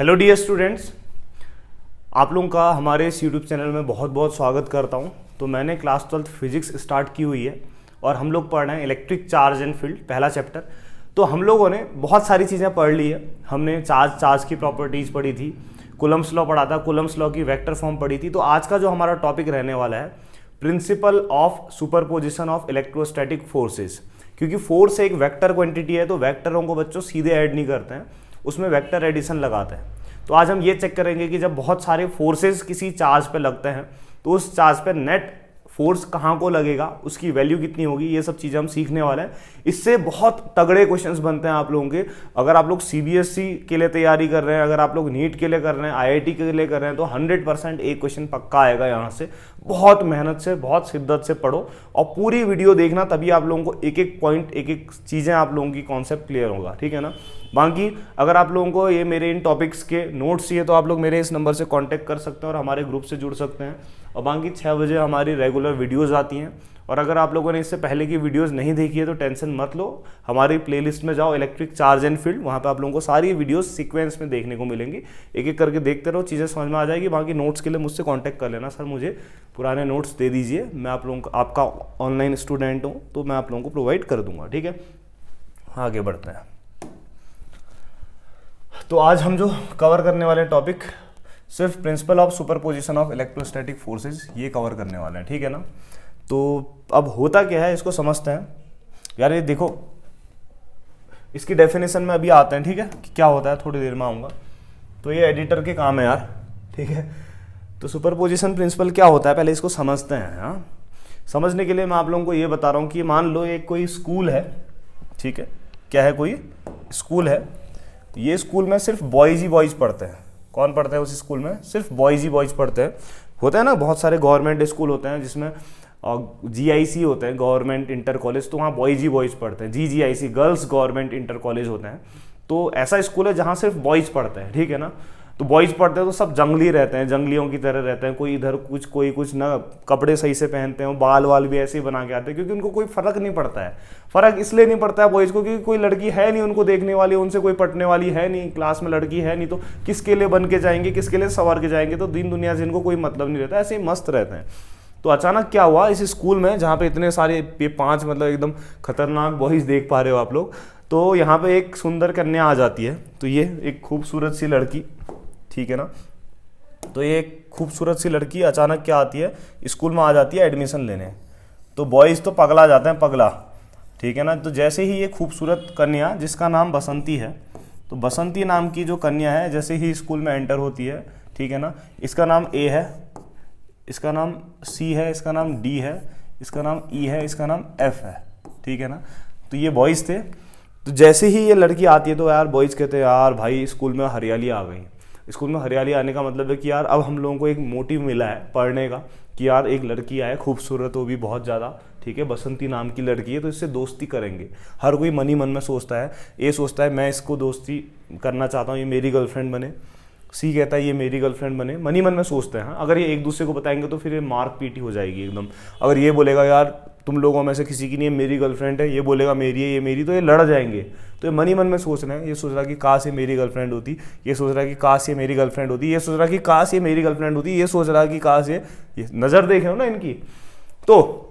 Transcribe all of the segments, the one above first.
Hello dear students, आप लोगों का हमारे इस यूट्यूब चैनल में बहुत बहुत स्वागत करता हूं। तो मैंने क्लास 12th फिजिक्स स्टार्ट की हुई है और हम लोग पढ़ रहे हैं इलेक्ट्रिक चार्ज एंड फील्ड, पहला चैप्टर। तो हम लोगों ने बहुत सारी चीज़ें पढ़ ली है। हमने चार्ज की प्रॉपर्टीज़ पढ़ी थी, कूलम्ब्स लॉ पढ़ा था, कूलम्ब्स लॉ की वेक्टर फॉर्म पढ़ी थी। तो आज का जो हमारा टॉपिक रहने वाला है principle of superposition of electrostatic forces. क्योंकि फोर्स एक वेक्टर क्वांटिटी है, तो वेक्टरों को बच्चों सीधे ऐड नहीं करते हैं, उसमें वेक्टर एडिशन लगाते हैं। तो आज हम ये चेक करेंगे कि जब बहुत सारे फोर्सेस किसी चार्ज पे लगते हैं तो उस चार्ज पे नेट फोर्स कहाँ को लगेगा, उसकी वैल्यू कितनी होगी, ये सब चीज़ें हम सीखने वाले हैं। इससे बहुत तगड़े क्वेश्चंस बनते हैं आप लोगों के। अगर आप लोग सीबीएसई के लिए तैयारी कर रहे हैं, अगर आप लोग नीट के लिए कर रहे हैं, आईआईटी के लिए कर रहे हैं, तो 100% एक क्वेश्चन पक्का आएगा यहाँ से। बहुत मेहनत से, बहुत शिद्दत से पढ़ो और पूरी वीडियो देखना, तभी आप लोगों को एक एक पॉइंट, एक एक चीज़ें आप लोगों की कॉन्सेप्ट क्लियर होगा, ठीक है ना। बाकी अगर आप लोगों को ये मेरे इन टॉपिक्स के नोट्स चाहिए तो आप लोग मेरे इस नंबर से कांटेक्ट कर सकते हैं और हमारे ग्रुप से जुड़ सकते हैं। और बाकी 6 बजे हमारी रेगुलर वीडियोस आती हैं। और अगर आप लोगों ने इससे पहले की वीडियोस नहीं देखी है तो टेंशन मत लो, हमारी प्लेलिस्ट में जाओ इलेक्ट्रिक चार्ज एंड फील्ड, वहाँ पे आप लोगों को सारी वीडियोस सीक्वेंस में देखने को मिलेंगी। एक एक करके देखते रहो, चीज़ें समझ में आ जाएगी। बाकी नोट्स के लिए मुझसे कांटेक्ट कर लेना, सर मुझे पुराने नोट्स दे दीजिए, मैं आप लोगों को, आपका ऑनलाइन स्टूडेंट हूँ तो मैं आप लोगों को प्रोवाइड कर दूँगा, ठीक है। आगे बढ़ते हैं। तो आज हम जो कवर करने वाले टॉपिक सिर्फ principle of superposition of electrostatic forces ये कवर करने वाले हैं, ठीक है ना। तो अब होता क्या है इसको समझते हैं यार। ये देखो, इसकी डेफिनेशन में अभी आते हैं, ठीक है, कि क्या होता है, थोड़ी देर में आऊँगा। तो ये एडिटर के काम है यार, ठीक है। तो सुपरपोजिशन प्रिंसिपल क्या होता है पहले इसको समझते हैं। हाँ, समझने के लिए मैं आप लोगों को ये बता रहा हूँ कि मान लो एक कोई स्कूल है, ठीक है, क्या है, कोई स्कूल है। ये स्कूल में सिर्फ बॉयज़ ही बॉयज़ पढ़ते हैं। कौन पढ़ते हैं उस स्कूल में? सिर्फ बॉयज़ ही बॉयज़ पढ़ते हैं। होता है ना, बहुत सारे गवर्नमेंट स्कूल होते हैं जिसमें GIC होते हैं, गवर्नमेंट इंटर कॉलेज, तो वहाँ बॉयज़ ही बॉयज़ पढ़ते हैं। GGIC girls government inter college होते हैं। तो ऐसा स्कूल है जहाँ सिर्फ बॉयज़ पढ़ते हैं, ठीक है ना। तो बॉयज़ पढ़ते हैं तो सब जंगली रहते हैं, जंगलियों की तरह रहते हैं। कोई इधर कुछ, कोई कुछ ना, कपड़े सही से पहनते हैं, बाल वाल भी ऐसे ही बना के आते हैं, क्योंकि उनको कोई फ़र्क नहीं पड़ता है। फ़र्क इसलिए नहीं पड़ता है बॉयज़ को क्योंकि कोई लड़की है नहीं उनको देखने वाली, उनसे कोई पटने वाली है नहीं, क्लास में लड़की है नहीं, तो किसके लिए बन के जाएंगे, किसके लिए सवार के जाएंगे। तो दीन दुनिया से इनको कोई मतलब नहीं रहता, ऐसे ही मस्त रहते हैं। तो अचानक क्या हुआ इस स्कूल में, जहाँ पे इतने सारे 5 मतलब एकदम खतरनाक बॉयज़ देख पा रहे हो आप लोग, तो यहाँ पे एक सुंदर कन्या आ जाती है। तो ये एक खूबसूरत सी लड़की, ठीक है ना। तो ये एक खूबसूरत सी लड़की अचानक क्या आती है, स्कूल में आ जाती है एडमिशन लेने। तो बॉयज़ तो पगला जाते हैं, पगला, ठीक है ना। तो जैसे ही ये खूबसूरत कन्या जिसका नाम बसंती है, तो बसंती नाम की जो कन्या है जैसे ही स्कूल में एंटर होती है, ठीक है ना, इसका नाम A है, इसका नाम C है, इसका नाम D है, इसका नाम E है, इसका नाम F है, ठीक है ना। तो ये बॉयज़ थे। तो जैसे ही ये लड़की आती है तो यार बॉयज़ कहते हैं यार भाई स्कूल में हरियाली आ गई। स्कूल में हरियाली आने का मतलब है कि यार अब हम लोगों को एक मोटिव मिला है पढ़ने का, कि यार एक लड़की आए खूबसूरत, वो भी बहुत ज़्यादा, ठीक है, बसंती नाम की लड़की है, तो इससे दोस्ती करेंगे। हर कोई मन ही मन में सोचता है, ये सोचता है मैं इसको दोस्ती करना चाहता हूँ, ये मेरी गर्लफ्रेंड बने। C कहता है ये मेरी गर्लफ्रेंड बने, मन ही मन में सोचते हैं। अगर ये एक दूसरे को बताएंगे तो फिर ये मार पीटी हो जाएगी एकदम। अगर ये बोलेगा यार तुम लोगों में से किसी की नहीं है, मेरी गर्लफ्रेंड है, ये बोलेगा मेरी है, ये मेरी, तो ये लड़ जाएंगे। तो ये मन ही मन में सोच रहे हैं, ये सोच रहा कि काश ये मेरी गर्लफ्रेंड होती, ये सोच रहा कि काश ये मेरी गर्लफ्रेंड होती, ये सोच रहा कि काश ये मेरी गर्लफ्रेंड होती, ये सोच रहा कि काश ये नज़र देखे हो ना इनकी। तो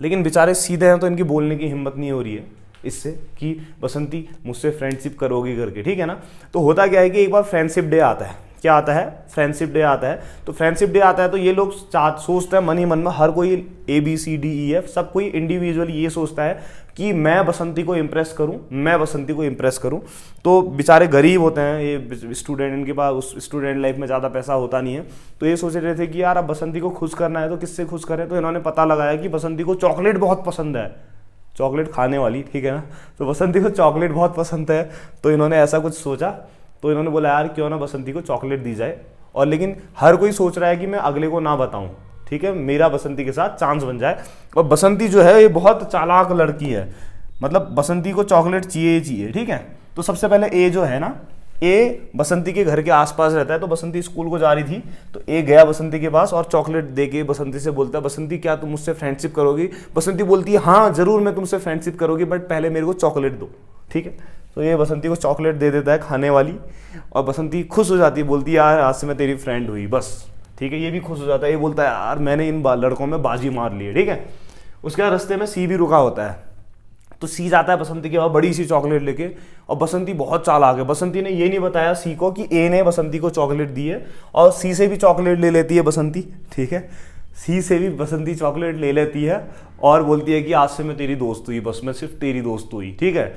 लेकिन बेचारे सीधे हैं तो इनकी बोलने की हिम्मत नहीं हो रही है इससे कि बसंती मुझसे फ्रेंडशिप करोगी करके, ठीक है ना। तो होता क्या है कि एक बार फ्रेंडशिप डे आता है। क्या आता है? फ्रेंडशिप डे आता है। तो फ्रेंडशिप डे आता है तो ये लोग सोचते हैं मन ही मन में, हर कोई ABCDEF सब कोई इंडिविजुअली ये सोचता है कि मैं बसंती को इम्प्रेस करूं, मैं बसंती को इम्प्रेस करूं। तो बेचारे गरीब होते हैं ये स्टूडेंट, इनके पास उस स्टूडेंट लाइफ में ज़्यादा पैसा होता नहीं है। तो ये सोच रहे थे कि यार अब बसंती को खुश करना है तो किससे खुश करें। तो इन्होंने पता लगाया कि बसंती को चॉकलेट बहुत पसंद है, चॉकलेट खाने वाली, ठीक है ना। तो बसंती को चॉकलेट बहुत पसंद है, तो इन्होंने ऐसा कुछ सोचा। तो इन्होंने बोला यार क्यों ना बसंती को चॉकलेट दी जाए। और लेकिन हर कोई सोच रहा है कि मैं अगले को ना बताऊं, ठीक है, मेरा बसंती के साथ चांस बन जाए। और बसंती जो है ये बहुत चालाक लड़की है, मतलब बसंती को चॉकलेट चाहिए चाहिए, ठीक है। तो सबसे पहले A जो है ना, ए बसंती के घर के आसपास रहता है। तो बसंती स्कूल को जा रही थी तो ए गया बसंती के पास और चॉकलेट दे के बसंती से बोलता है, बसंती क्या तुम मुझसे फ्रेंडशिप करोगी? बसंती बोलती है हाँ जरूर मैं तुमसे फ्रेंडशिप करोगी, बट पहले मेरे को चॉकलेट दो। ठीक है, तो ये बसंती को चॉकलेट दे देता है खाने वाली, और बसंती खुश हो जाती है, बोलती है यार आज से मैं तेरी फ्रेंड हुई बस, ठीक है। ये भी खुश हो जाता है, ये बोलता है यार मैंने इन लड़कों में बाजी मार ली है, ठीक है। उसके बाद रास्ते में सी भी रुका होता है, तो सी जाता है बसंती के पास बड़ी सी चॉकलेट लेके, और बसंती बहुत चालाक है। बसंती ने ये नहीं बताया सी को कि ए ने बसंती को चॉकलेट दी है, और सी से भी चॉकलेट ले लेती है बसंती, ठीक है। सी से भी बसंती चॉकलेट ले लेती है और बोलती है कि आज से मैं तेरी दोस्त हुई, बस मैं सिर्फ तेरी दोस्त हुई, ठीक है।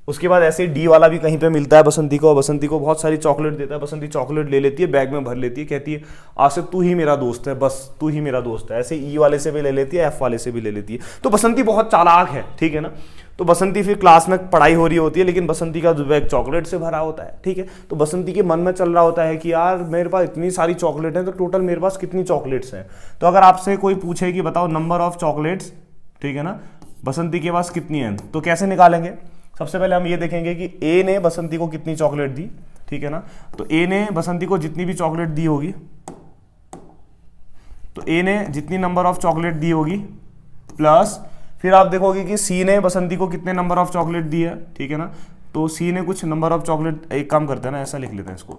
उसके बाद ऐसे डी वाला भी कहीं पे मिलता है बसंती को, और बसंती को बहुत सारी चॉकलेट देता है। बसंती चॉकलेट ले लेती है, बैग में भर लेती है, कहती है आज से तू ही मेरा दोस्त है, बस तू ही मेरा दोस्त है। ऐसे ई वाले से भी ले लेती है, एफ वाले से भी ले लेती है। तो बसंती बहुत चालाक है, ठीक है ना। तो बसंती फिर क्लास में पढ़ाई हो रही होती है, लेकिन बसंती का बैग चॉकलेट से भरा होता है, ठीक है। तो बसंती के मन में चल रहा होता है कि यार मेरे पास इतनी सारी चॉकलेट है, तो टोटल मेरे पास कितनी चॉकलेट्स हैं। तो अगर आपसे कोई पूछे कि बताओ नंबर ऑफ चॉकलेट्स, ठीक है ना, बसंती के पास कितनी है, तो कैसे निकालेंगे। सबसे पहले हम ये देखेंगे कि ए ने बसंती को कितनी चॉकलेट दी, ठीक है ना। तो ए ने बसंती को जितनी भी चॉकलेट दी होगी, तो ए ने जितनी नंबर ऑफ चॉकलेट दी होगी, प्लस फिर आप देखोगे कि सी ने बसंती को कितने नंबर ऑफ चॉकलेट दी है, ठीक है ना। तो सी ने कुछ नंबर ऑफ चॉकलेट, एक काम करते हैं ना, ऐसा लिख लेते हैं इसको।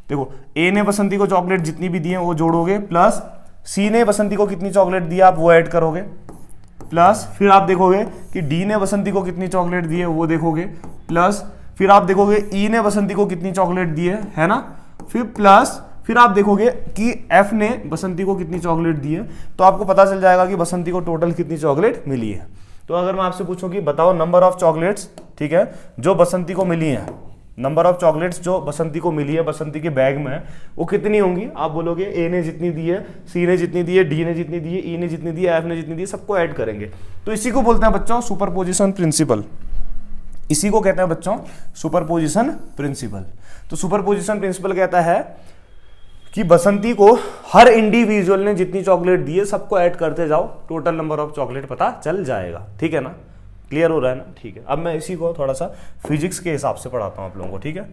देखो ए ने बसंती को चॉकलेट जितनी भी दी है वो जोड़ोगे, प्लस सी ने बसंती को कितनी चॉकलेट दी है आप वो ऐड करोगे, प्लस फिर आप देखोगे कि डी ने बसंती को कितनी चॉकलेट दी है वो देखोगे, प्लस फिर आप देखोगे ई ने बसंती को कितनी चॉकलेट दी है ना, फिर प्लस फिर आप देखोगे कि एफ ने बसंती को कितनी चॉकलेट दी है। तो आपको पता चल जाएगा कि बसंती को टोटल कितनी चॉकलेट मिली है। तो अगर मैं आपसे पूछूं कि बताओ नंबर ऑफ चॉकलेट्स, ठीक है, जो बसंती को मिली है, नंबर ऑफ चॉकलेट्स जो बसंती को मिली है बसंती के बैग में, वो कितनी होंगी। आप बोलोगे ए ने जितनी दी है, सी ने जितनी दी है, डी ने जितनी दी है, ई ने जितनी दी है, एफ ने जितनी दी है, सबको ऐड करेंगे। तो इसी को बोलते हैं बच्चों सुपरपोजिशन प्रिंसिपल। इसी को कहते हैं बच्चों सुपरपोजिशन प्रिंसिपल। तो सुपरपोजिशन प्रिंसिपल कहता है कि बसंती को हर इंडिविजुअल ने जितनी चॉकलेट दी है सबको ऐड करते जाओ, टोटल नंबर ऑफ चॉकलेट पता चल जाएगा, ठीक है ना। क्लियर हो रहा है ना, ठीक है। अब मैं इसी को थोड़ा सा फिजिक्स के हिसाब से पढ़ाता हूं आप लोगों को, ठीक है।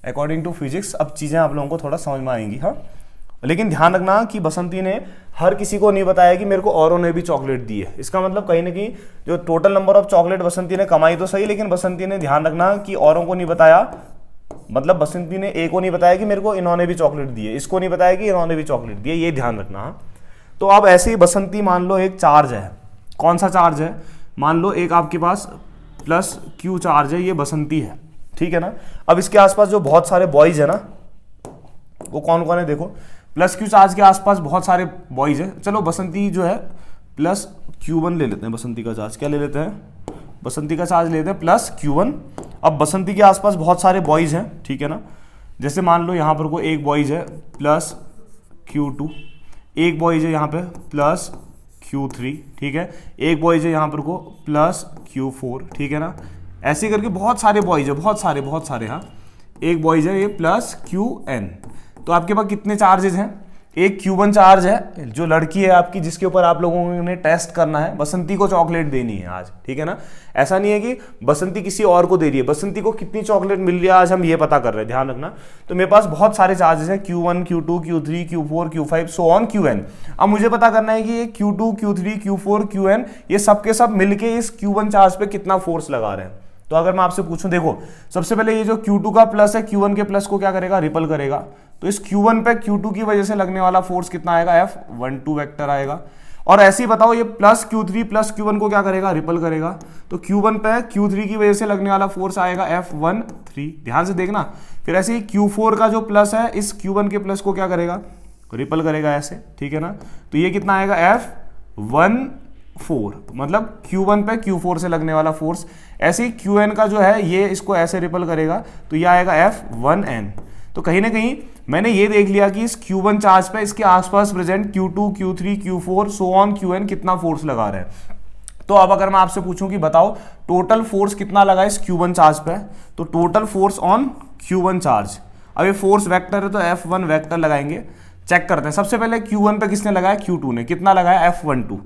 अकॉर्डिंग टू फिजिक्स अब चीजें आप लोगों को थोड़ा समझ में आएंगी, हाँ। लेकिन ध्यान रखना कि बसंती ने हर किसी को नहीं बताया कि मेरे को औरों ने भी चॉकलेट दी है। इसका मतलब कहीं ना कहीं जो टोटल नंबर ऑफ चॉकलेट बसंती ने कमाई तो सही, लेकिन बसंती ने ध्यान रखना कि औरों को नहीं बताया, मतलब बसंती ने ए को नहीं बताया कि मेरे को इन्होंने भी चॉकलेट दी है, इसको नहीं बताया कि इन्होंने भी चॉकलेट दी है, ये ध्यान रखना, हाँ। तो अब ऐसे ही बसंती मान लो एक चार्ज है, कौन सा चार्ज है, मान लो एक आपके पास प्लस क्यू चार्ज है, ये बसंती है, ठीक है ना। अब इसके आसपास जो बहुत सारे बॉयज है ना, वो कौन कौन है देखो, प्लस क्यू चार्ज के आसपास बहुत सारे बॉयज है। चलो बसंती जो है प्लस Q1 ले लेते हैं, बसंती का चार्ज क्या ले लेते हैं, बसंती का चार्ज लेते हैं प्लस Q1। अब बसंती के आसपास बहुत सारे बॉयज हैं, ठीक है ना। जैसे मान लो यहाँ पर को एक बॉयज है प्लस Q2, एक बॉयज है यहाँ पे प्लस Q3, ठीक है, एक बॉयज है यहाँ पर को प्लस Q4, ठीक है ना। ऐसे करके बहुत सारे बॉयज है, बहुत सारे, हाँ। एक बॉयज है ये प्लस Qn। तो आपके पास कितने चार्जेस हैं, एक Q1 चार्ज है जो लड़की है आपकी, जिसके ऊपर आप लोगों ने टेस्ट करना है, बसंती को चॉकलेट देनी है आज, ठीक है ना। ऐसा नहीं है कि बसंती किसी और को दे रही है, बसंती को कितनी चॉकलेट मिल रही है आज हम ये पता कर रहे हैं, ध्यान रखना। तो मेरे पास बहुत सारे चार्जेस हैं, Q1, Q2, Q3, Q4, Q5 so on Qn। अब मुझे पता करना है कि ये Q2, Q3, Q4, Qn ये सब के सब मिलके इस Q1 चार्ज पे कितना फोर्स लगा रहे हैं। तो अगर मैं आपसे पूछूं, देखो सबसे पहले ये जो Q2 का प्लस है Q1 के प्लस को क्या करेगा, रिपल करेगा। तो इस Q1 पे Q2 की वजह से लगने वाला फोर्स कितना आएगा, F12 वेक्टर आएगा। और ऐसे ही बताओ ये प्लस Q3 प्लस Q1 को क्या करेगा, रिपल करेगा। तो Q1 पे Q3 की वजह से लगने वाला फोर्स आएगा F13, ध्यान से देखना। फिर ऐसे ही Q4 का जो प्लस है इस Q1 के प्लस को क्या करेगा, रिपल करेगा ऐसे, ठीक है ना। तो ये कितना आएगा F14, मतलब Q1 पे Q4 से लगने वाला फोर्स। ऐसे ही Qn का जो है ये इसको ऐसे रिपल करेगा, तो ये आएगा F1n। तो कहीं ना कहीं मैंने ये देख लिया कि इस Q1 चार्ज पे इसके आसपास present Q2, Q3, Q4 so on Qn कितना फोर्स लगा रहे हैं। तो अब अगर मैं आपसे पूछूं कि बताओ टोटल फोर्स कितना लगा इस Q1 चार्ज पे, तो total force on Q1 charge, अब ये फोर्स वेक्टर है तो F1 वेक्टर लगाएंगे, चेक करते हैं। सबसे पहले Q1 पे किसने लगाया, Q2 ने, कितना लगाया F12,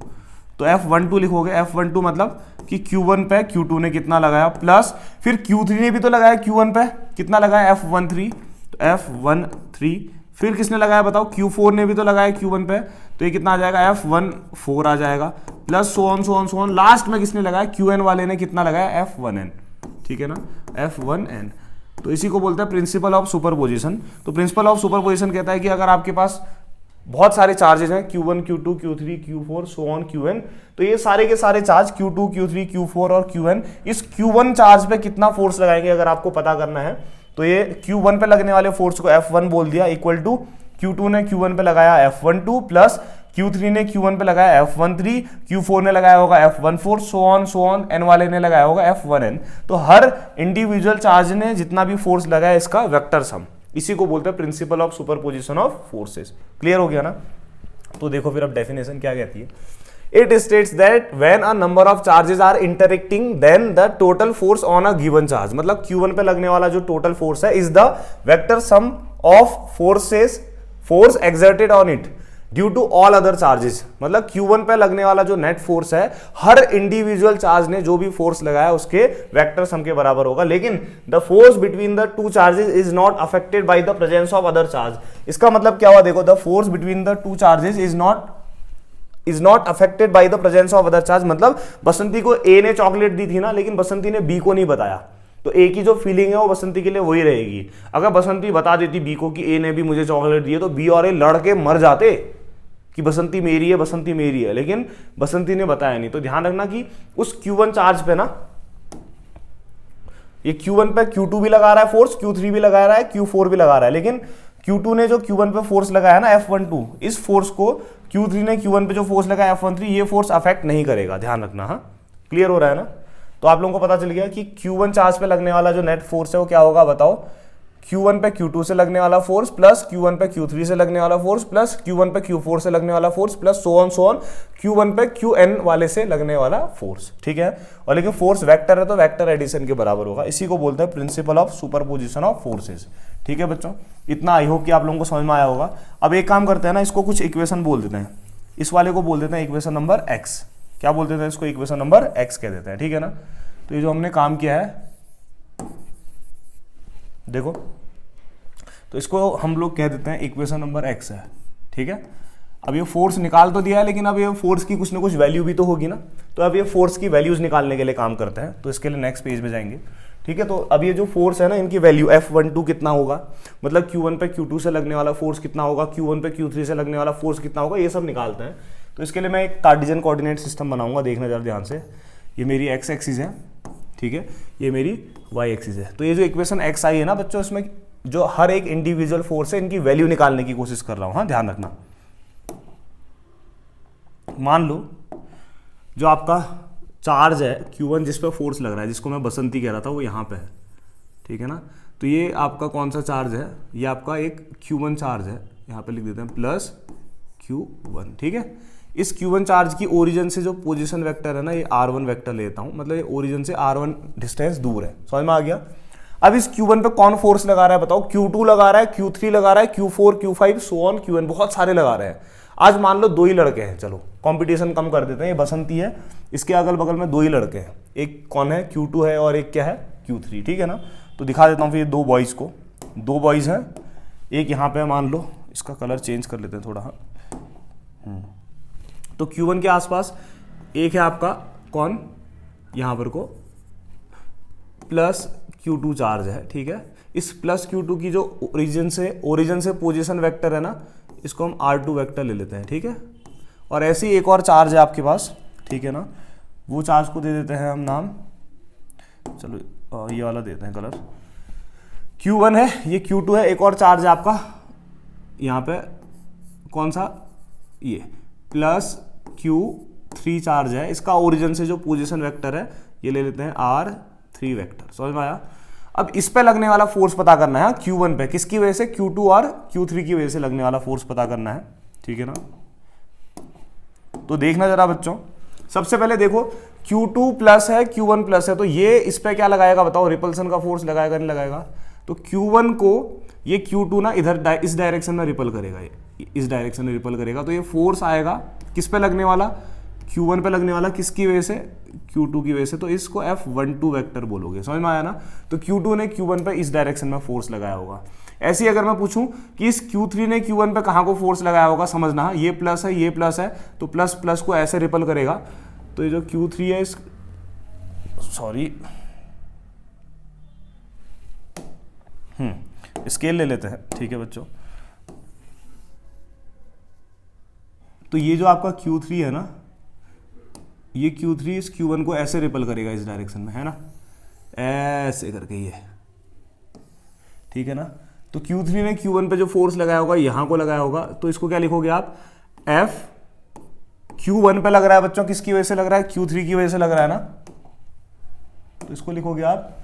तो F12 लिखोगे, F12 मतलब कि Q1 पे Q2 ने कितना लगाया, प्लस फिर Q3 ने भी तो लगाया Q1 पे, कितना लगाया F13, तो F13, फिर किसने लगाया बताओ, Q4 ने भी तो लगाया Q1 पे, तो ये कितना आ जाएगा F1 4 आ जाएगा, प्लस सो ऑन लास्ट में किसने लगाया, Qn वाले ने कितना लगाया F1n, ठीक है ना, F1n। तो इसी को बोलते हैं प्रिंसिपल ऑफ सुपरपोजिशन। तो प्रिंसिपल ऑफ सुपरपोजिशन कहता है कि अगर आपके पास बहुत सारे चार्जेस हैं Q1 Q2 Q3 Q4 so on Qn, तो ये सारे के सारे चार्ज Q2 Q3 Q4 और Qn, इस Q1 चार्ज पे कितना फोर्स लगाएंगे अगर आपको पता करना है, तो ये Q1 पे लगने वाले फोर्स को F1 बोल दिया, इक्वल टू Q2 ने Q1 पे लगाया F12 प्लस Q3 ने Q1 पे लगाया F13, Q4 ने लगाया होगा F14, सो ऑन n वाले ने लगाया होगा F1n। तो हर इंडिविजुअल चार्ज ने जितना भी फोर्स लगाया इसका वेक्टर सम, इसी को बोलते हैं principle of superposition of forces. Clear हो गया ना। तो देखो फिर अब डेफिनेशन क्या कहती है, it states that when a number of charges are interacting then the total force on a given charge, मतलब Q1 पे लगने वाला जो टोटल फोर्स है is the vector sum of force exerted on it due to all other charges, मतलब Q1 पे लगने वाला जो नेट फोर्स है हर इंडिविजुअल चार्ज ने जो भी फोर्स लगाया उसके वेक्टर सम के बराबर होगा, लेकिन the force between the two charges is not affected by the presence of other charge. इसका मतलब क्या हुआ देखो, the force between the two charges is not affected by the presence of other charge, मतलब बसंती को ए ने चॉकलेट दी थी ना, लेकिन बसंती ने बी को नहीं बताया, तो ए की जो फीलिंग है वो बसंती के लिए वही रहेगी। अगर बसंती बता देती बी को कि ए ने भी मुझे चॉकलेट दी है, तो बी और ए लड़के मर जाते कि बसंती मेरी है, लेकिन बसंती ने बताया नहीं। तो ध्यान रखना कि उस Q1 चार्ज पे ना, ये Q1 पे Q2 भी लगा रहा है फोर्स, Q3 भी लगा रहा है, Q4 भी लगा रहा है, लेकिन Q2 ने जो Q1 पे फोर्स लगाया ना F12, इस फोर्स को Q3 ने Q1 पे जो फोर्स लगाया F13, ये फोर्स अफेक्ट नहीं करेगा, ध्यान रखना। हाँ, क्लियर हो रहा है ना। तो आप लोगों को पता चल गया कि Q1 चार्ज पे लगने वाला जो नेट फोर्स है वो क्या होगा बताओ, Q1 पे Q2 से लगने वाला फोर्स प्लस Q1 पे Q3 से लगने वाला फोर्स प्लस Q1 पे Q4 से लगने वाला force plus so on Q1 पे Qn वाले से लगने वाला फोर्स, ठीक है। और लेकिन फोर्स वेक्टर है तो वेक्टर एडिशन के बराबर होगा, इसी को बोलते हैं principle of superposition of forces. ठीक है बच्चों, इतना आई होप कि आप लोगों को समझ में आया होगा। अब एक काम करते हैं ना, इसको कुछ इक्वेशन बोल देते हैं, इस वाले को बोल देते हैं इक्वेशन नंबर x। क्या बोल देते हैं इसको, इक्वेशन नंबर x कह देते हैं, ठीक है ना। तो ये जो हमने काम किया है देखो, तो इसको हम लोग कह देते हैं इक्वेशन नंबर x है, ठीक है। अब ये फोर्स निकाल तो दिया है, लेकिन अब ये फोर्स की कुछ ना कुछ वैल्यू भी तो होगी ना, तो अब ये फोर्स की वैल्यूज निकालने के लिए काम करते हैं। तो इसके लिए नेक्स्ट पेज में जाएंगे, ठीक है। तो अब ये जो फोर्स है ना, इनकी वैल्यू F12 कितना होगा, मतलब Q1 पे Q2 से लगने वाला फोर्स कितना होगा, Q1 पे Q3 से लगने वाला फोर्स कितना होगा, ये सब निकालते हैं। तो इसके लिए मैं एक कार्टेशियन कोऑर्डिनेट सिस्टम बनाऊंगा, देखना जरा ध्यान से। ये मेरी x एक्सिस है, ठीक है, ये मेरी y एक्सिस है। तो ये जो इक्वेशन x आई है ना बच्चों, इसमें जो हर एक इंडिविजुअल फोर्स है इनकी वैल्यू निकालने की कोशिश कर रहा हूं। हाँ, ध्यान रखना। मान लो जो आपका चार्ज है Q1 जिस पे फोर्स लग रहा है, जिसको मैं बसंती कह रहा था, वो यहाँ पे है, ठीक है ना। तो ये आपका कौन सा चार्ज है, ये आपका एक Q1 चार्ज है, यहाँ पे लिख देते हैं प्लस Q1, ठीक है। इस Q1 चार्ज की ओरिजिन से जो पोजीशन वेक्टर है ना, ये R1 वेक्टर लेता हूँ, मतलब ये ओरिजिन से R1 डिस्टेंस दूर है, समझ में आ गया। अब इस Q1 पे कौन फोर्स लगा रहा है बताओ, Q2 लगा रहा है, Q3 लगा रहा है, Q4 Q5 so on Qn, बहुत सारे लगा रहे हैं। आज मान लो 2 ही लड़के हैं, चलो कंपटीशन कम कर देते हैं, ये बसंती है, इसके अगल बगल में 2 ही लड़के हैं, एक कौन है Q2 है और एक क्या है Q3, ठीक है ना। तो दिखा देता हूँ फिर 2 बॉयज़ को, 2 बॉयज़ हैं, एक यहाँ पे मान लो, इसका कलर चेंज कर लेते हैं थोड़ा। हाँ, तो Q1 के आसपास एक है आपका कौन, यहाँ पर को प्लस Q2 चार्ज है, ठीक है। इस प्लस Q2 की जो ओरिजिन से पोजीशन वेक्टर है ना, इसको हम R2 वेक्टर ले लेते हैं, ठीक है। और ऐसे ही एक और चार्ज है आपके पास, ठीक है ना, वो चार्ज को दे देते हैं हम नाम, चलो ये वाला देते हैं कलर, Q1 है, ये Q2 है, एक और चार्ज है आपका यहाँ पे कौन सा, ये प्लस Q3 चार्ज है, इसका ओरिजिन से जो पोजीशन वेक्टर है ये ले लेते हैं R3 वेक्टर, समझ में आया। अब इस पे लगने वाला फोर्स पता करना है Q1 पे, किसकी वजह से, Q2 और Q3 की वजह से लगने वाला फोर्स पता करना है, ठीक है ना। तो देखना जरा बच्चों, सबसे पहले देखो Q2 प्लस है, Q1 प्लस है, तो ये इस पे क्या लगाएगा बताओ, रिपल्सन का फोर्स लगाएगा नहीं लगाएगा। तो Q1 को ये Q2 ना इधर इस डायरेक्शन में रिपल करेगा, ये इस डायरेक्शन में रिपल करेगा, तो ये फोर्स आएगा किस पे लगने वाला, Q1 पे लगने वाला किसकी वजह से, Q2 की वजह से, तो इसको F12 वेक्टर बोलोगे, समझ में आया ना। तो Q2 ने Q1 पे इस डायरेक्शन में फोर्स लगाया होगा। ऐसे ही अगर मैं पूछूं कि इस Q3 ने Q1 पे कहाँ को फोर्स लगाया होगा, समझना ये प्लस है, ये प्लस है, तो प्लस प्लस को ऐसे रिपल करेगा। तो ये जो Q3 है इस स्केल ले लेते हैं, ठीक है बच्चों। तो ये जो आपका Q3 है ना, ये Q3 इस Q1 को ऐसे रिपल करेगा इस डायरेक्शन में, है ना, ऐसे करके ये, ठीक है ना। तो Q3 ने Q1 पे जो फोर्स लगाया होगा यहां को लगाया होगा, तो इसको क्या लिखोगे आप, F Q1 पे लग रहा है बच्चों, किसकी वजह से लग रहा है, Q3 की वजह से लग रहा है ना, तो इसको लिखोगे आप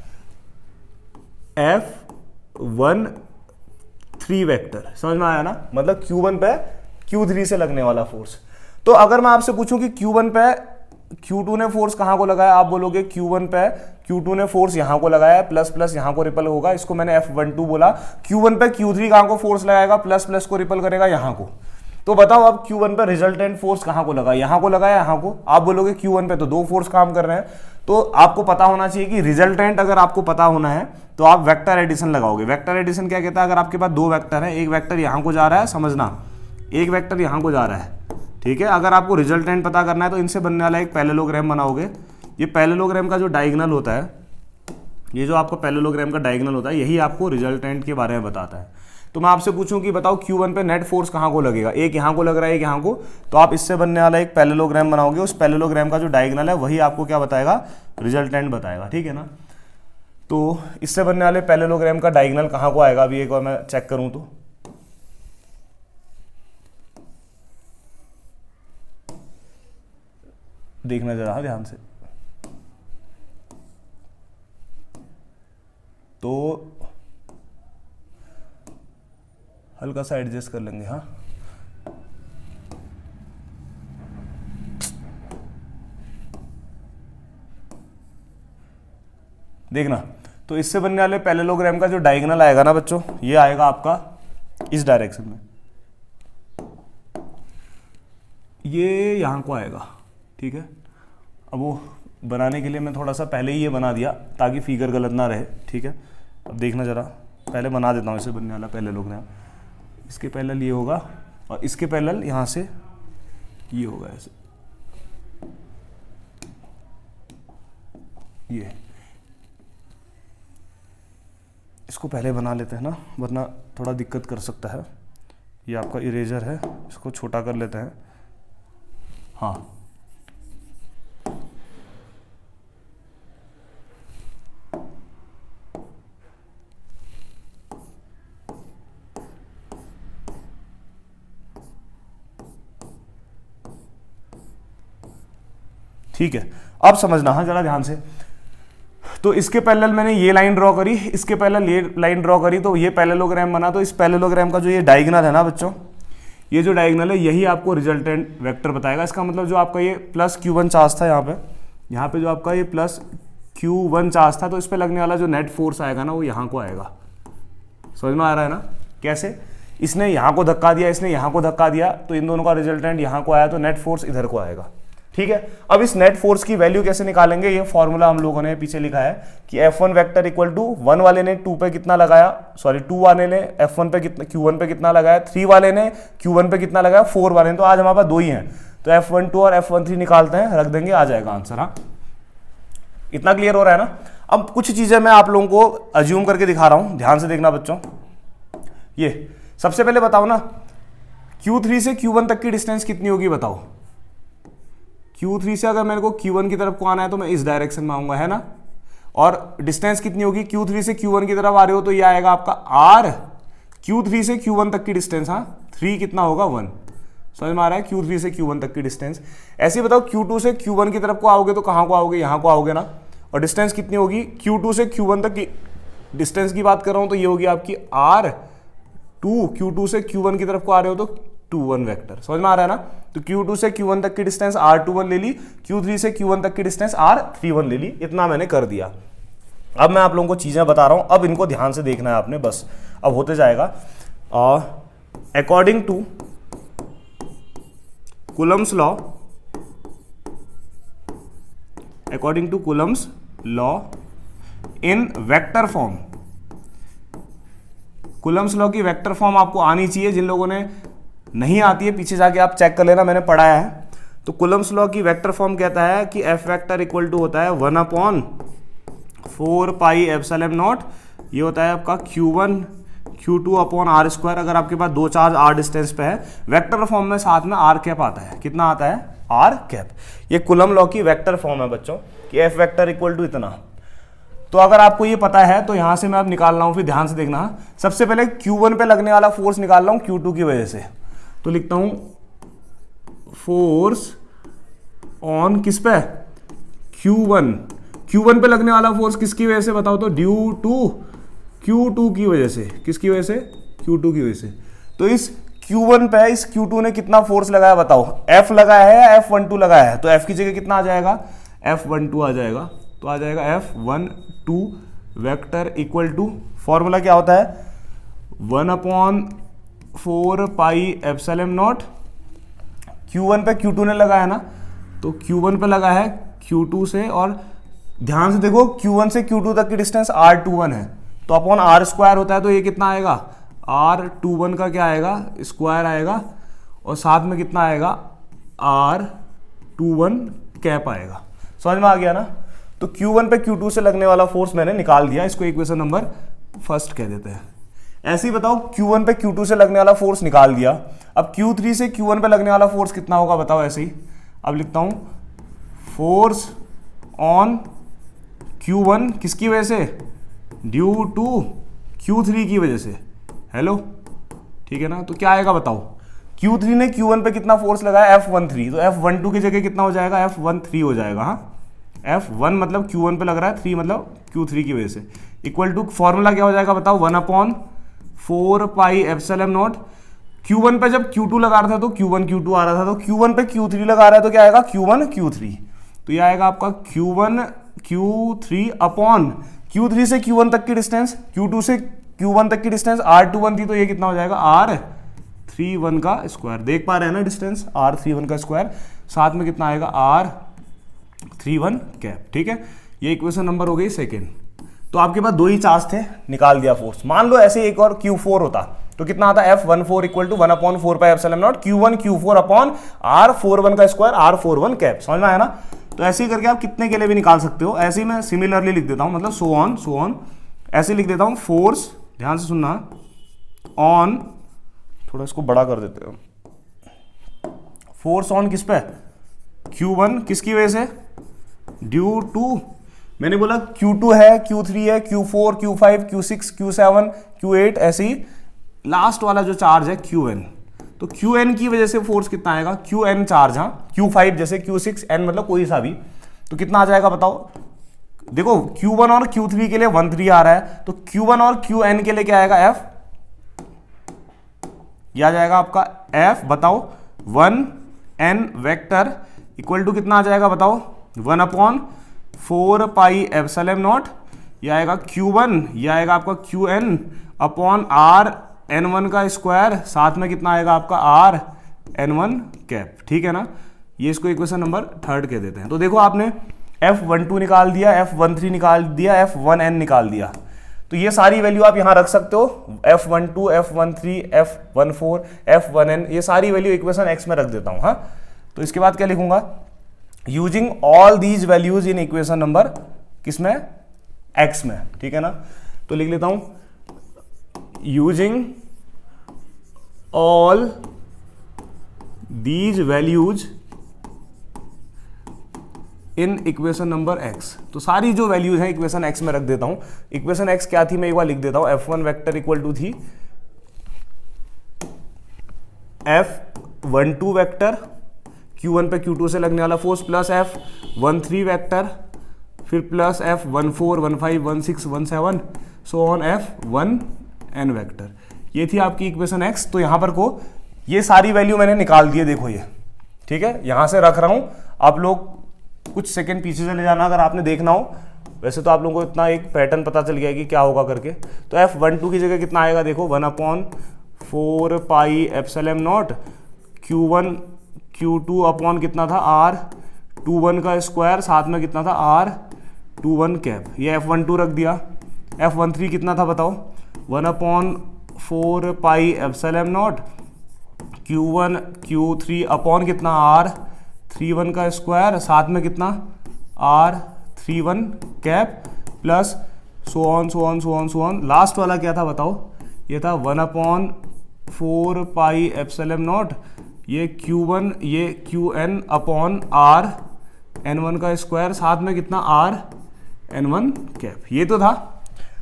F13 वेक्टर, समझ में आया ना, मतलब Q1 पे Q3 से लगने वाला फोर्स। तो अगर मैं आपसे पूछूं कि Q1 पे Q2 ने फोर्स कहां को लगाया, आप बोलोगे Q1 पे Q2 ने फोर्स यहां को लगाया, प्लस प्लस यहां को रिपल होगा, इसको मैंने F12 बोला। Q1 पे Q3 कहां को फोर्स लगाएगा, प्लस प्लस को रिपल करेगा यहां को। तो बताओ अब Q1 पे रिजल्टेंट फोर्स कहां को लगा, यहां को लगाया, यहां को। आप बोलोगे Q1 पे तो दो फोर्स काम कर रहे हैं, तो आपको पता होना चाहिए कि रिजल्टेंट अगर आपको पता होना है तो आप वेक्टर एडिशन लगाओगे। वेक्टर एडिशन क्या कहता है, अगर आपके पास दो वेक्टर है, एक वेक्टर यहां को जा रहा है, समझना, एक वेक्टर यहां को जा रहा है, ठीक है। अगर आपको रिजल्टेंट पता करना है तो इनसे बनने वाला एक पैरेललोग्राम बनाओगे। ये पैरेललोग्राम का जो डायगोनल होता है, ये जो आपका पैरेललोग्राम का डायगोनल होता है, यही आपको रिजल्टेंट के बारे में बताता है। तो मैं आपसे पूछूं कि बताओ Q1 पे नेट फोर्स कहां को लगेगा, एक यहां को लग रहा है, एक यहां को, तो आप इससे बनने वाला एक पैरेललोग्राम बनाओगे। उस पैरेललोग्राम का जो डायगोनल है वही आपको क्या बताएगा, रिजल्टेंट बताएगा, ठीक है ना। तो इससे बनने वाले पैरेललोग्राम का डायगोनल कहां को आएगा, अभी एक बार मैं चेक करूं तो देखना जरा ध्यान से। तो हल्का सा एडजस्ट कर लेंगे, हाँ। देखना, तो इससे बनने वाले पैरेललोग्राम का जो डायगोनल आएगा ना बच्चों, ये आएगा आपका इस डायरेक्शन में, ये यहां को आएगा, ठीक है। अब वो बनाने के लिए मैं थोड़ा सा पहले ही ये बना दिया ताकि फिगर गलत ना रहे, ठीक है। अब देखना जरा, पहले बना देता हूँ इसे बनने वाला पैरेललोग्राम। इसके पैरेलल ये होगा और इसके पैरेलल यहाँ से ये होगा, ऐसे ये। इसको पहले बना लेते हैं ना, वरना थोड़ा दिक्कत कर सकता है। ये आपका इरेजर है, इसको छोटा कर लेते हैं, हाँ। ठीक है, अब समझना, हाँ जरा ध्यान से। तो इसके पैरेलल मैंने ये लाइन ड्रॉ करी, इसके पैरेलल ये लाइन ड्रॉ करी, तो ये पैरेललोग्राम बना। तो इस पैरेललोग्राम का जो ये डायगोनल है ना बच्चों, ये जो डायगोनल है यही आपको रिजल्टेंट वेक्टर बताएगा। इसका मतलब जो आपका ये प्लस Q1 चार्ज था यहाँ पे जो आपका ये प्लस Q1 चार्ज था, तो इस पे लगने वाला जो नेट फोर्स आएगा ना वो यहाँ को आएगा। समझ में आ रहा है ना, कैसे, इसने यहाँ को धक्का दिया, इसने यहाँ को धक्का दिया, तो इन दोनों का रिजल्टेंट यहाँ को आया, तो नेट फोर्स इधर को आएगा, ठीक है। अब इस नेट फोर्स की वैल्यू कैसे निकालेंगे, ये फॉर्मूला हम लोगों ने पीछे लिखा है कि F1 वेक्टर इक्वल टू 1 वाले ने 2 पे कितना लगाया, सॉरी 2 वाले ने F1 पे कितना, Q1 पे कितना लगाया, 3 वाले ने Q1 पे कितना लगाया, 4 वाले ने, तो आज हमारे पास दो ही हैं, तो F12 और F13 निकालते हैं, रख देंगे, आ जाएगा आंसर। हाँ, इतना क्लियर हो रहा है ना। अब कुछ चीजें मैं आप लोगों को अज्यूम करके दिखा रहा हूं, ध्यान से देखना बच्चों। ये सबसे पहले बताओ ना, Q3 से Q1 तक की डिस्टेंस कितनी होगी, बताओ। Q3 से अगर मेरे को Q1 की तरफ को आना है तो मैं इस डायरेक्शन में आऊंगा, है ना। और डिस्टेंस कितनी होगी, Q3 से Q1 की तरफ आ रहे हो तो ये आएगा आपका R। Q3 से Q1 तक की डिस्टेंस, हाँ 3 कितना होगा 1। समझ में आ रहा है, Q3 से Q1 तक की डिस्टेंस। ऐसे ही बताओ Q2 से Q1 की तरफ को आओगे तो कहाँ को आओगे, यहाँ को आओगे ना। और डिस्टेंस कितनी होगी, Q2 से Q1 तक की डिस्टेंस की बात कर रहा हूँ तो ये होगी आपकी R2। Q2 से Q1 की तरफ को आ रहे हो तो 2 1 वेक्टर। समझ में आ रहा है ना। तो Q2 से Q1 तक की डिस्टेंस R21 ले ली, Q3 से Q1 तक की डिस्टेंस R31 ले ली, इतना मैंने कर दिया। अब मैं आप लोगों को चीजें बता रहा हूं, अब इनको ध्यान से देखना है आपने, बस अब होते जाएगा। According to Coulomb's law according to Coulomb's law in vector form. Coulomb's law की वेक्टर फॉर्म आपको आनी चाहिए, जिन लोगों ने नहीं आती है पीछे जाके आप चेक कर लेना, मैंने पढ़ाया है। तो कूलम्स लॉ की वेक्टर फॉर्म कहता है कि एफ वेक्टर इक्वल टू होता है 1/4 पाई एप्सिलॉन नॉट, ये होता है आपका Q1 Q2 upon are square. अगर आपके पास दो चार्ज आर डिस्टेंस पे है, वेक्टर फॉर्म में साथ में आर कैप आता है, कितना आता है आर कैप। ये कूलम लॉ की वेक्टर फॉर्म है बच्चों कि एफ वेक्टर इक्वल टू इतना। तो अगर आपको ये पता है तो यहां से मैं अब निकाल रहा हूं, फिर ध्यान से देखना। सबसे पहले Q1 पे लगने वाला फोर्स निकाल रहा हूं Q2 की वजह से, तो लिखता हूं फोर्स ऑन किस पे Q1 पे लगने वाला फोर्स किसकी वजह से बताओ, तो ड्यू टू Q2 की वजह से। किसकी वजह से, Q2 की वजह से। तो इस Q1 पे इस Q2 ने कितना फोर्स लगाया बताओ, F लगाया है या F12 लगाया है, तो F की जगह कितना आ जाएगा, F12 आ जाएगा। तो आ जाएगा F12 vector equal to, formula क्या होता है 1/4 पाई एप्सिलॉन नॉट। Q1 पे Q2 ने लगाया ना, तो Q1 पे लगा है Q2 से, और ध्यान से देखो Q1 से Q2 तक की डिस्टेंस R21 है, तो अपॉन आर स्क्वायर होता है, तो ये कितना आएगा R21 का क्या आएगा स्क्वायर आएगा, और साथ में कितना आएगा R21 कैप आएगा। समझ में आ गया ना। तो Q1 पे Q2 से लगने वाला फोर्स मैंने निकाल दिया, इसको इक्वेशन नंबर फर्स्ट कह देते हैं। ऐसे ही बताओ Q1 पे Q2 से लगने वाला फोर्स निकाल दिया, अब Q3 से Q1 पे लगने वाला फोर्स कितना होगा बताओ ऐसे ही। अब लिखता हूं फोर्स ऑन Q1 किसकी वजह से, ड्यू टू Q3 की वजह से। हेलो, ठीक है ना। तो क्या आएगा बताओ, Q3 ने Q1 पे कितना फोर्स लगाया F13, तो F12 की जगह कितना हो जाएगा F13 हो जाएगा। हाँ, F1 मतलब Q1 पे लग रहा है, 3 मतलब Q3 की वजह से, इक्वल टू फॉर्मूला क्या हो जाएगा बताओ 1/4 पाई एप्सिलॉन नॉट। Q1 पे जब Q2 लगा रहा था तो Q1 Q2 आ रहा था, तो Q1 पे Q3 लगा रहा है तो क्या आएगा Q1 Q3, तो ये आएगा आपका Q1 Q3 अपॉन Q3 से Q1 तक की डिस्टेंस, Q2 से Q1 तक की डिस्टेंस R21 थी, तो ये कितना हो जाएगा R31 का स्क्वायर। देख पा रहे हैं ना डिस्टेंस, R31 का स्क्वायर, साथ में कितना आएगा R31 कैप। ठीक है, ये इक्वेशन नंबर हो गई सेकेंड। तो आपके पास दो ही चार्ज थे, निकाल दिया फोर्स। मान लो ऐसे एक और Q4 होता तो कितना आता F14 equal to 1/4 pi epsilon naught Q1 Q4 upon R41 का स्क्वायर R41 कैप। समझ में आया ना। तो ऐसे ही करके आप कितने के लिए भी निकाल सकते हो। ऐसे ही मैं सिमिलरली लिख देता हूं, मतलब सो ऑन ऐसे लिख देता हूं। फोर्स, ध्यान से सुनना, ऑन, थोड़ा इसको बड़ा कर देते हो, फोर्स ऑन किस पे Q1 किसकी वजह से, ड्यू टू, मैंने बोला Q2 है, Q3 है, Q4 Q5 Q6 Q7 Q8, ऐसे ही लास्ट वाला जो चार्ज है Qn, तो Qn की वजह से फोर्स कितना आएगा, Qn चार्ज, हाँ Q5 जैसे Q6 N मतलब कोई सा भी, तो कितना आ जाएगा बताओ। देखो Q1 और Q3 के लिए 13 आ रहा है, तो Q1 और Qn के लिए क्या आएगा F, यह आ जाएगा आपका F, बताओ 1n वेक्टर इक्वल टू कितना आ जाएगा बताओ 1/4 पाई एप्सिलॉन नॉट, यह आएगा Q1, यह आएगा आपका Qn अपॉन Rn1 का स्क्वायर, साथ में कितना आएगा आपका Rn1 कैप। ठीक है ना, ये इसको इक्वेशन नंबर थर्ड कह देते हैं। तो देखो आपने F12 निकाल दिया, F13 निकाल दिया, F1n निकाल दिया, तो ये सारी वैल्यू आप यहां रख सकते हो। F12 F13 F14 F1n, ये सारी वैल्यू इक्वेशन x में रख देता हूं। हाँ, तो इसके बाद क्या लिखूंगा, using all these values in equation number किसमें, x में। ठीक है ना, तो लिख लेता हूं using all these values in equation number x। तो सारी जो वैल्यूज हैं इक्वेशन x में रख देता हूं। इक्वेशन x क्या थी मैं एक बार लिख देता हूं, F1 वेक्टर इक्वल टू थी F12 वेक्टर, Q1 पे Q2 से लगने वाला फोर्स, प्लस F13 वेक्टर, फिर plus F14 15 16 17 so on F1n vector. ये थी आपकी इक्वेशन x। तो यहां पर को ये सारी वैल्यू मैंने निकाल दी है, देखो ये। ठीक है, यहां से रख रहा हूं, आप लोग कुछ सेकंड पीछे चले जाना अगर आपने देखना हो। वैसे तो आप लोगों को इतना एक पैटर्न पता चल गया कि क्या होगा करके। तो F12 की जगह कितना आएगा देखो 1/4 pi epsilon naught Q1 Q2 upon कितना था F21 का स्क्वायर, साथ में कितना था R21 कैप, ये F12 रख दिया। F13 कितना था बताओ, 1/4 pi epsilon naught Q1 Q3 upon कितना R31 का स्क्वायर, साथ में कितना R31 cap plus so on. Last वाला क्या था बताओ, ये था 1/4 पाई एप्सिलॉन नॉट ये Q1 ये Qn अपॉन RN1 का स्क्वायर, साथ में कितना RN1 कैप। ये तो था।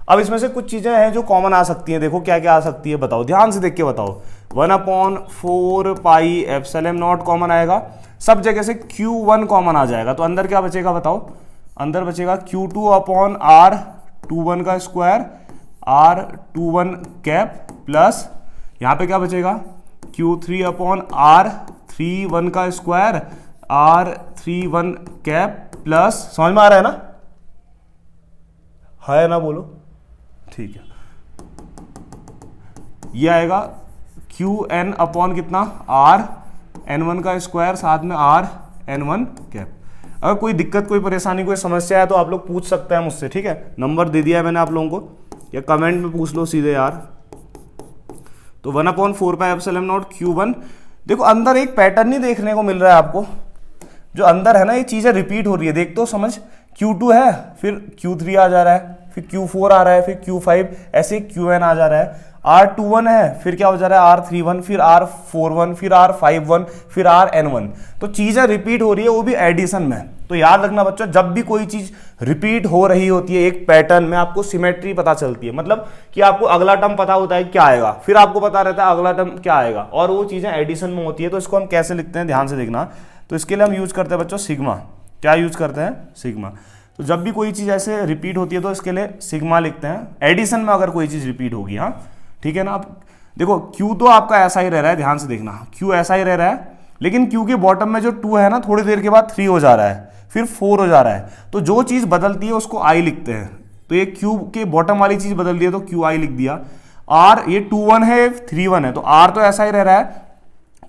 अब इसमें से कुछ चीजें हैं जो कॉमन आ सकती हैं, देखो क्या क्या आ सकती है बताओ, ध्यान से देख के बताओ। 1/4 पाई एप्सिलॉन नॉट कॉमन आएगा, सब जगह से Q1 कॉमन आ जाएगा, तो अंदर क्या बचेगा बताओ, अंदर बचेगा Q2 अपॉन R21 का स्क्वायर R21 कैप प्लस यहाँ पे क्या बचेगा Q3 अपॉन R31 का स्क्वायर R31 कैप प्लस, समझ में आ रहा है ना, है ना, बोलो ठीक है। ये आएगा Qn अपॉन कितना RN1 का स्क्वायर, साथ में RN1 कैप। अगर कोई दिक्कत, कोई परेशानी, कोई समस्या है तो आप लोग पूछ सकते हैं मुझसे, ठीक है। नंबर दे दिया है मैंने आप लोगों को, या कमेंट में पूछ लो सीधे यार। तो 1/4 पाई एप्सिलॉन नॉट Q1, देखो अंदर एक पैटर्न नहीं देखने को मिल रहा है आपको, जो अंदर है ना ये चीजें रिपीट हो रही है, देख तो समझ। Q2 है, फिर Q3 आ जा रहा है, फिर Q4 आ रहा है, फिर Q5, ऐसे Qn आ जा रहा है। R21 है, फिर क्या हो जा रहा है R31, फिर R41, फिर R51, फिर RN1। तो चीजें रिपीट हो रही है, वो भी एडिशन में। तो याद रखना बच्चों, जब भी कोई चीज रिपीट हो रही होती है एक पैटर्न में, आपको सिमेट्री पता चलती है, मतलब कि आपको अगला टर्म पता होता है क्या आएगा, फिर आपको पता रहता है अगला टर्म क्या आएगा, और वो चीजें एडिशन में होती है। तो इसको हम कैसे लिखते हैं, ध्यान से देखना। तो इसके लिए हम यूज करते हैं बच्चों सिग्मा। क्या यूज करते हैं, सिग्मा। तो जब भी कोई चीज ऐसे रिपीट होती है तो इसके लिए सिग्मा लिखते हैं, एडिशन में अगर कोई चीज रिपीट होगी, हाँ ठीक है ना। आप देखो Q तो आपका ऐसा ही रह रहा है, ध्यान से देखना, Q ऐसा ही रह रहा है, लेकिन Q के बॉटम में जो 2 है ना, थोड़ी देर के बाद 3 हो जा रहा है, फिर 4 हो जा रहा है। तो जो चीज बदलती है उसको I लिखते हैं। तो ये Q के बॉटम वाली चीज बदल दी है तो QI लिख दिया। R ये 2 1 है, 3 1 है, तो R तो ऐसा ही रह रहा है।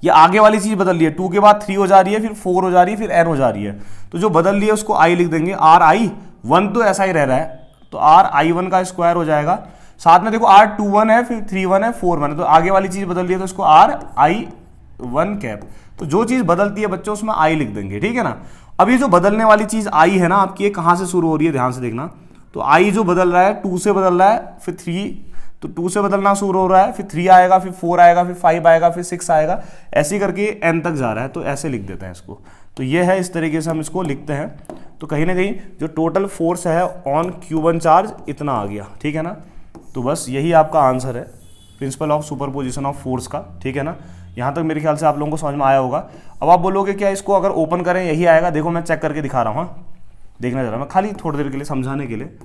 ये आगे वाली चीज बदल रही है, 2 के बाद 3 हो जा रही है, फिर 4 हो जा रही है, फिर N हो जा रही है। तो जो बदल रही है उसको I लिख देंगे। RI 1 तो ऐसा ही रह रहा है, तो RI1 का स्क्वायर हो जाएगा। साथ में देखो R21 है, फिर 3 1 है, 4 1 है, तो आगे वाली चीज बदल रही है तो इसको RI1 कैप। तो जो चीज बदलती है बच्चों उसमें I लिख देंगे, ठीक है ना। अब ये जो बदलने वाली चीज I है ना आपकी, ये कहां से शुरू हो रही है, ध्यान से देखना। तो I जो बदल रहा है 2 से बदल रहा है, फिर 3, तो 2 से बदलना शुरू हो रहा है, फिर 3 आएगा, फिर 4 आएगा, फिर 5 आएगा, फिर 6 आएगा, ऐसे करके N तक जा रहा है। तो ऐसे लिख देते हैं इसको। तो ये है, इस तरीके से हम इसको लिखते हैं। तो कहीं ना कहीं जो टोटल फोर्स है ऑन Q1 चार्ज इतना आ गया, ठीक है ना। तो बस यही आपका आंसर है, principle of superposition of force का, ठीक है ना। यहाँ तक मेरे ख्याल से आप लोगों को समझ में आया होगा। अब आप बोलोगे क्या इसको अगर ओपन करें यही आएगा, देखो मैं चेक करके दिखा रहा हूँ, हाँ देखना जरा, मैं खाली थोड़ी देर के लिए समझाने के लिए।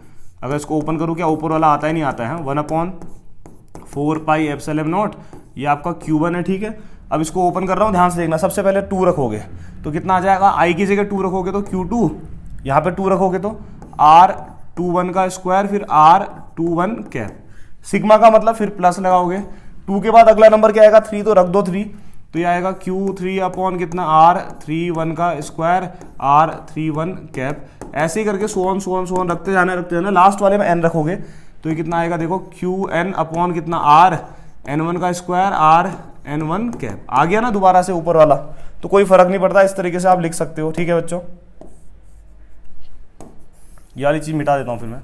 अगर इसको ओपन करूँ क्या ऊपर वाला आता है, नहीं आता है, 1/4 पाई एप्सिलॉन नॉट, ये आपका Q1 है, ठीक है। अब इसको ओपन कर रहा हूँ, ध्यान से देखना। सबसे पहले 2 रखोगे तो कितना आ जाएगा, I की जगह 2 रखोगे तो Q2, यहाँ पे 2 रखोगे तो R21 का स्क्वायर, फिर R21 कैप। सिग्मा का मतलब फिर प्लस लगाओगे, 2 के बाद अगला नंबर क्या आएगा, 3, तो रख दो 3, तो ये आएगा Q3 अपॉन कितना R31 का स्क्वायर R31 कैप। ऐसे ही करके सो ऑन रखते जाना। लास्ट वाले में N रखोगे तो ये कितना आएगा, देखो Qn अपॉन कितना RN1 का स्क्वायर RN1 कैप। आ गया ना दोबारा से ऊपर वाला, तो कोई फर्क नहीं पड़ता, इस तरीके से आप लिख सकते हो, ठीक है बच्चों। ये वाली चीज मिटा देता हूं फिर मैं,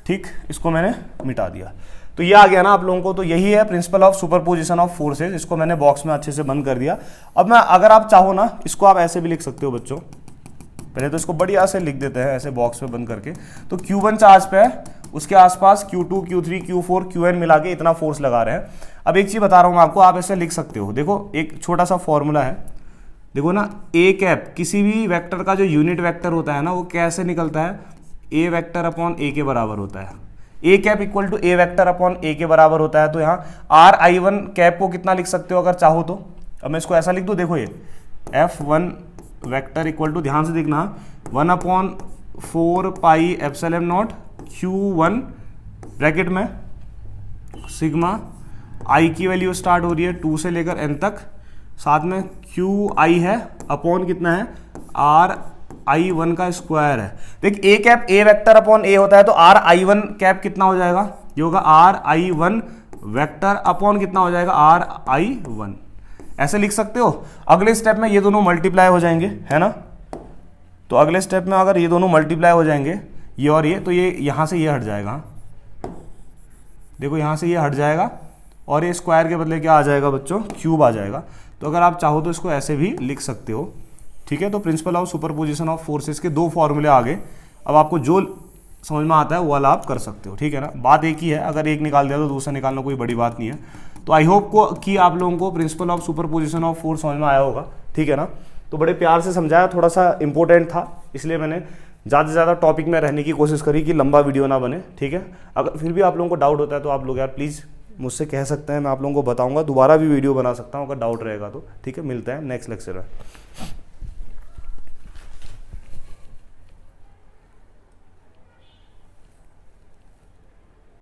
ठीक, इसको मैंने मिटा दिया। तो ये आ गया ना आप लोगों को। तो यही है principle of superposition of forces. इसको मैंने बॉक्स में अच्छे से बंद कर दिया। अब मैं, अगर आप चाहो ना, इसको आप ऐसे भी लिख सकते हो बच्चों। पहले तो इसको बढ़िया से लिख देते हैं ऐसे बॉक्स में बंद करके। तो Q1 चार्ज पे है, उसके आसपास Q2 Q3 Q4 Qn मिला के इतना फोर्स लगा रहे हैं। अब एक चीज बता रहा हूं मैं आपको, आप ऐसे लिख सकते हो। देखो एक छोटा सा फॉर्मूला है, देखो ना, ए कैप किसी भी वेक्टर का जो यूनिट वेक्टर होता है ना, वो कैसे निकलता है, ए वेक्टर अपॉन ए के बराबर होता है। A cap equal to A vector upon A के बराबर होता है। तो यहाँ RI1 कैप को कितना लिख सकते हो अगर चाहो तो। अब मैं इसको ऐसा लिख दूँ, देखो ये F1 वेक्टर इक्वल टू, ध्यान से देखना, 1/4 pi epsilon naught Q1 bracket में सिग्मा, I की वैल्यू स्टार्ट हो रही है 2 से लेकर N तक, साथ में क्यू आई है अपॉन कितना है आर आई वन का स्क्वायर है। देख A cap A vector upon ए होता है, तो आर आई वन कैप कितना हो जाएगा, ये होगा are I one vector upon कितना हो जाएगा आर आई वन। ऐसे लिख सकते हो। अगले स्टेप में ये दोनों मल्टीप्लाई हो जाएंगे, है ना। तो अगले स्टेप में अगर ये दोनों मल्टीप्लाई हो जाएंगे ये और ये, तो ये यहां से ये हट जाएगा, देखो यहां से ये हट जाएगा और ये स्क्वायर के बदले क्या आ जाएगा बच्चों, क्यूब आ जाएगा। तो अगर आप चाहो तो इसको ऐसे भी लिख सकते हो, ठीक है। तो principle of superposition of forces के दो फॉर्मूले आ गए। अब आपको जो समझ में आता है वो वाला आप कर सकते हो, ठीक है ना। बात एक ही है, अगर एक निकाल दिया तो दूसरा निकालना कोई बड़ी बात नहीं है। तो आई होप को कि आप लोगों को principle of superposition of force समझ में आया होगा, ठीक है ना। तो बड़े प्यार से समझाया, थोड़ा सा इंपॉर्टेंट था इसलिए मैंने ज़्यादा से ज़्यादा टॉपिक में रहने की कोशिश करी कि लंबा वीडियो ना बने, ठीक है। अगर फिर भी आप लोगों को डाउट होता है तो आप लोग यार प्लीज़ मुझसे कह सकते हैं, मैं आप लोगों को बताऊंगा, दोबारा भी वीडियो बना सकता हूँ अगर डाउट रहेगा तो, ठीक है। मिलते हैं नेक्स्ट लेक्चर में।